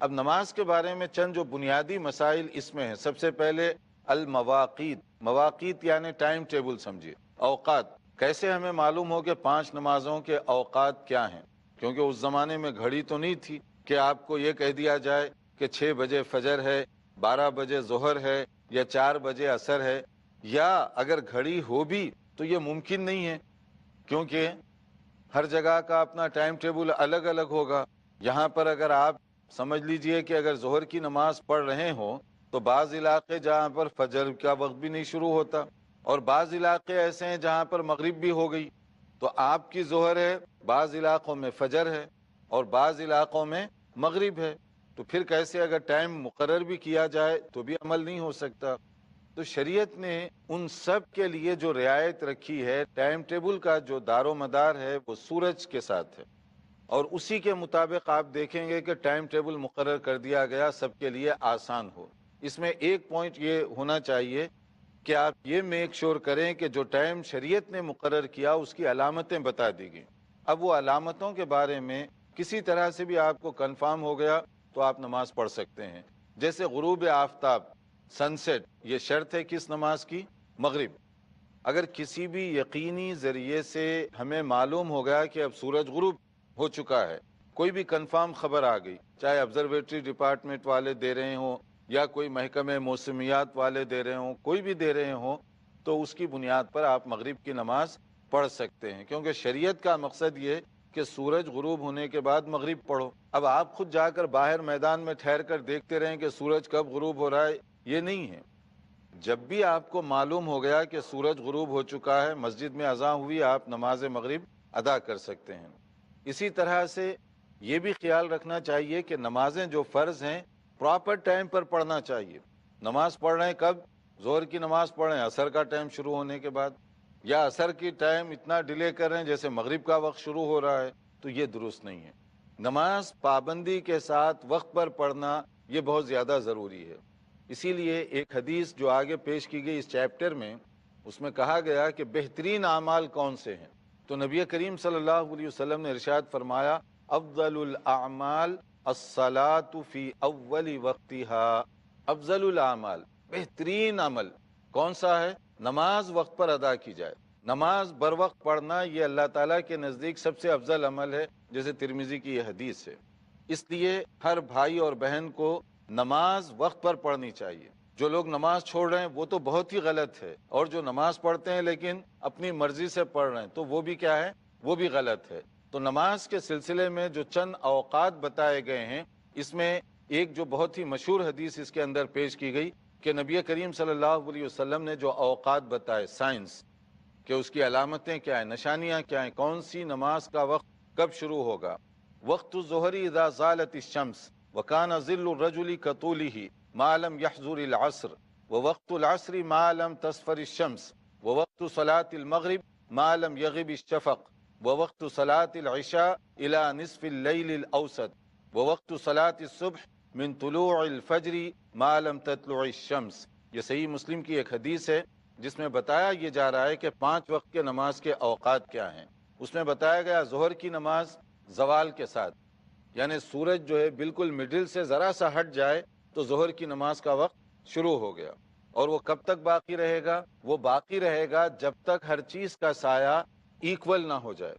اب نماز کے بارے میں چند جو بنیادی مسائل اس میں ہیں، سب سے پہلے المواقیت، مواقیت یعنی ٹائم ٹیبل سمجھیے، اوقات، کیسے ہمیں معلوم ہو کہ 5 نمازوں کے اوقات کیا ہیں، کیونکہ اس زمانے میں گھڑی تو نہیں تھی کہ آپ کو یہ کہہ دیا جائے کہ 6 بجے فجر ہے، 12 بجے ظہر ہے یا 4 بجے عصر ہے، یا اگر گھڑی ہو بھی تو یہ ممکن نہیں ہے، کیونکہ ہر جگہ کا اپنا ٹائم ٹیبل الگ الگ ہوگا۔ یہاں پر اگر آپ سمجھ لیجئے کہ اگر ظہر کی نماز پڑھ رہے ہوں تو بعض علاقے جہاں پر فجر کا وقت بھی نہیں شروع ہوتا، اور بعض علاقے ایسے ہیں جہاں پر مغرب بھی ہو گئی، تو آپ کی ظہر ہے، بعض علاقوں میں فجر ہے اور بعض علاقوں میں مغرب ہے، تو پھر کیسے اگر ٹائم مقرر بھی کیا جائے تو بھی عمل نہیں ہو سکتا۔ تو شریعت نے ان سب کے لیے جو رعایت رکھی ہے، ٹائم ٹیبل کا جو دار و مدار ہے وہ سورج کے ساتھ ہے، اور اسی کے مطابق آپ دیکھیں گے کہ ٹائم ٹیبل مقرر کر دیا گیا سب کے لیے آسان ہو۔ اس میں ایک پوائنٹ یہ ہونا چاہیے کہ آپ یہ میک شور کریں کہ جو ٹائم شریعت نے مقرر کیا اس کی علامتیں بتا دی گئیں۔ اب وہ علامتوں کے بارے میں کسی طرح سے بھی آپ کو کنفرم ہو گیا تو آپ نماز پڑھ سکتے ہیں، جیسے غروب آفتاب، سن سیٹ، یہ شرط ہے کس نماز کی؟ مغرب۔ اگر کسی بھی یقینی ذریعے سے ہمیں معلوم ہو گیا کہ اب سورج غروب ہو چکا ہے، کوئی بھی کنفرم خبر آ گئی، چاہے آبزرویٹری ڈپارٹمنٹ والے دے رہے ہوں یا کوئی محکمہ موسمیات والے دے رہے ہوں، کوئی بھی دے رہے ہوں، تو اس کی بنیاد پر آپ مغرب کی نماز پڑھ سکتے ہیں، کیونکہ شریعت کا مقصد یہ کہ سورج غروب ہونے کے بعد مغرب پڑھو۔ اب آپ خود جا کر باہر میدان میں ٹھہر کر دیکھتے رہیں کہ سورج کب غروب ہو رہا ہے، یہ نہیں ہے۔ جب بھی آپ کو معلوم ہو گیا کہ سورج غروب ہو چکا ہے، مسجد میں اذان ہوئی، آپ نماز مغرب ادا کر سکتے ہیں۔ اسی طرح سے یہ بھی خیال رکھنا چاہیے کہ نمازیں جو فرض ہیں پراپر ٹائم پر پڑھنا چاہیے۔ نماز پڑھ رہے ہیں کب؟ ظہر کی نماز پڑھ رہے ہیں عصر کا ٹائم شروع ہونے کے بعد، یا عصر کی ٹائم اتنا ڈیلے کر رہے ہیں جیسے مغرب کا وقت شروع ہو رہا ہے، تو یہ درست نہیں ہے۔ نماز پابندی کے ساتھ وقت پر پڑھنا یہ بہت زیادہ ضروری ہے۔ اسی لیے ایک حدیث جو آگے پیش کی گئی اس چیپٹر میں، اس میں کہا گیا کہ بہترین اعمال کون سے ہیں، تو نبی کریم صلی اللہ علیہ وسلم نے ارشاد فرمایا افضل الاعمال الصلاۃ فی اول وقتها۔ افضل الاعمال، بہترین عمل کون سا ہے؟ نماز وقت پر ادا کی جائے، نماز بر وقت پڑھنا، یہ اللہ تعالیٰ کے نزدیک سب سے افضل عمل ہے، جیسے ترمذی کی یہ حدیث ہے۔ اس لیے ہر بھائی اور بہن کو نماز وقت پر پڑھنی چاہیے۔ جو لوگ نماز چھوڑ رہے ہیں وہ تو بہت ہی غلط ہے، اور جو نماز پڑھتے ہیں لیکن اپنی مرضی سے پڑھ رہے ہیں تو وہ بھی کیا ہے؟ وہ بھی غلط ہے۔ تو نماز کے سلسلے میں جو چند اوقات بتائے گئے ہیں، اس میں ایک جو بہت ہی مشہور حدیث اس کے اندر پیش کی گئی کہ نبی کریم صلی اللہ علیہ وسلم نے جو اوقات بتائے، سائنس کہ اس کی علامتیں کیا ہیں، نشانیاں کیا ہیں، کون سی نماز کا وقت کب شروع ہوگا۔ وقت الظہر اذا زالت الشمس وکان ظل الرجل کطولہ ما لم یحضر العصر ووقت العصر ما لم تصفر الشمس ووقت صلاة المغرب ما لم یغب الشفق ووقت صلاة العشاء الى نصف اللیل الاوسط ووقت صلاة الصبح من طلوع الفجر ما لم تطلع الشمس۔ یہ صحیح مسلم کی ایک حدیث ہے جس میں بتایا یہ جا رہا ہے کہ 5 وقت کے نماز کے اوقات کیا ہیں۔ اس میں بتایا گیا ظہر کی نماز زوال کے ساتھ، یعنی سورج جو ہے بالکل مڈل سے ذرا سا ہٹ جائے تو ظہر کی نماز کا وقت شروع ہو گیا، اور وہ کب تک باقی رہے گا؟ وہ باقی رہے گا جب تک ہر چیز کا سایہ ایکول نہ ہو جائے۔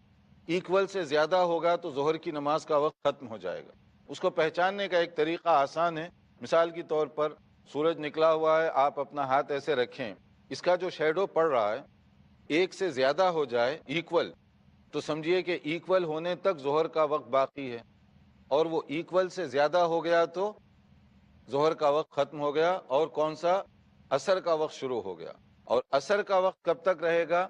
ایکول سے زیادہ ہوگا تو ظہر کی نماز کا وقت ختم ہو جائے گا۔ اس کو پہچاننے کا ایک طریقہ آسان ہے، مثال کے طور پر سورج نکلا ہوا ہے، آپ اپنا ہاتھ ایسے رکھیں، اس کا جو شیڈو پڑ رہا ہے 1 سے زیادہ ہو جائے ایکول، تو سمجھیے کہ ایکول ہونے تک ظہر کا وقت باقی ہے، اور وہ ایکول سے زیادہ ہو گیا تو ظہر کا وقت ختم ہو گیا، اور کون سا؟ عصر کا وقت شروع ہو گیا۔ اور عصر کا وقت کب تک رہے گا؟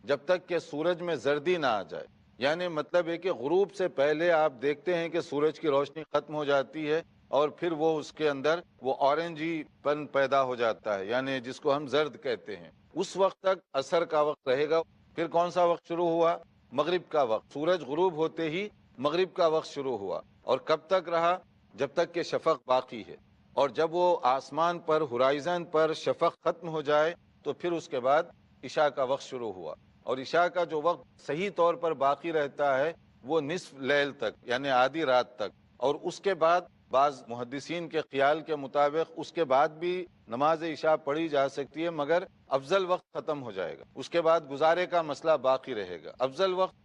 جب تک کہ سورج میں زردی نہ آ جائے، یعنی مطلب ہے کہ غروب سے پہلے آپ دیکھتے ہیں کہ سورج کی روشنی ختم ہو جاتی ہے، اور پھر وہ اس کے اندر وہ اورنجی پن پیدا ہو جاتا ہے، یعنی جس کو ہم زرد کہتے ہیں، اس وقت تک عصر کا وقت رہے گا۔ پھر کون سا وقت شروع ہوا؟ مغرب کا وقت۔ سورج غروب ہوتے ہی مغرب کا وقت شروع ہوا، اور کب تک رہا؟ جب تک کہ شفق باقی ہے، اور جب وہ آسمان پر ہورائزن پر شفق ختم ہو جائے تو پھر اس کے بعد عشاء کا وقت شروع ہوا، اور عشاء کا جو وقت صحیح طور پر باقی رہتا ہے وہ نصف لیل تک، یعنی آدھی رات تک، اور اس کے بعد بعض محدثین کے خیال کے مطابق اس کے بعد بھی نماز عشاء پڑھی جا سکتی ہے، مگر افضل وقت ختم ہو جائے گا، اس کے بعد گزارے کا مسئلہ باقی رہے گا۔ افضل وقت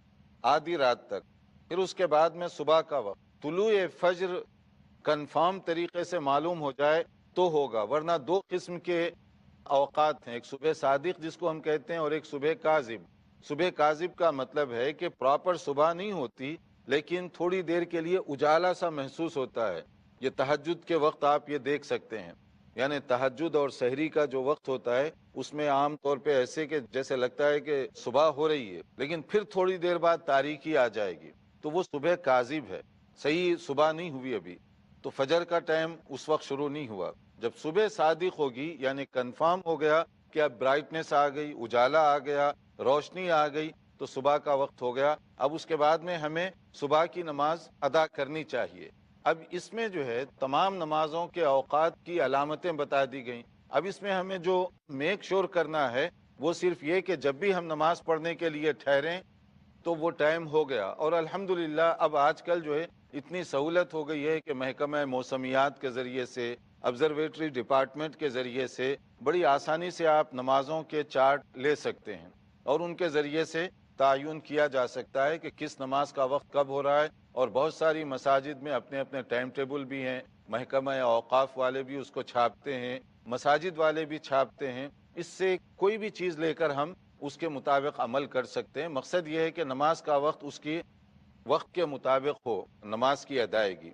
آدھی رات تک، پھر اس کے بعد میں صبح کا وقت، طلوع فجر کنفرم طریقے سے معلوم ہو جائے تو ہوگا، ورنہ دو قسم کے اوقات ہیں، ایک صبح صادق جس کو ہم کہتے ہیں اور ایک صبح کاذب۔ صبح کاذب کا مطلب ہے کہ پراپر صبح نہیں ہوتی، لیکن تھوڑی دیر کے لیے اجالا سا محسوس ہوتا ہے۔ یہ تہجد کے وقت آپ یہ دیکھ سکتے ہیں، یعنی تہجد اور سحری کا جو وقت ہوتا ہے اس میں عام طور پہ ایسے کہ جیسے لگتا ہے کہ صبح ہو رہی ہے، لیکن پھر تھوڑی دیر بعد تاریکی آ جائے گی، تو وہ صبح کاذب ہے، صحیح صبح نہیں ہوئی ابھی، تو فجر کا ٹائم اس وقت شروع نہیں ہوا۔ جب صبح صادق ہوگی یعنی کنفرم ہو گیا کہ اب برائٹنس آ گئی، اجالا آ گیا، روشنی آ گئی، تو صبح کا وقت ہو گیا۔ اب اس کے بعد میں ہمیں صبح کی نماز ادا کرنی چاہیے۔ اب اس میں جو ہے تمام نمازوں کے اوقات کی علامتیں بتا دی گئیں۔ اب اس میں ہمیں جو میک شور کرنا ہے وہ صرف یہ کہ جب بھی ہم نماز پڑھنے کے لیے ٹھہریں تو وہ ٹائم ہو گیا۔ اور الحمدللہ اب آج کل جو ہے اتنی سہولت ہو گئی ہے کہ محکمہ موسمیات کے ذریعے سے، آبزرویٹری ڈپارٹمنٹ کے ذریعے سے بڑی آسانی سے آپ نمازوں کے چارٹ لے سکتے ہیں اور ان کے ذریعے سے تعین کیا جا سکتا ہے کہ کس نماز کا وقت کب ہو رہا ہے۔ اور بہت ساری مساجد میں اپنے اپنے ٹائم ٹیبل بھی ہیں، محکمہ اوقاف والے بھی اس کو چھاپتے ہیں، مساجد والے بھی چھاپتے ہیں۔ اس سے کوئی بھی چیز لے کر ہم اس کے مطابق عمل کر سکتے ہیں۔ مقصد یہ ہے کہ نماز کا وقت اس کی وقت کے مطابق ہو، نماز کی ادائیگی۔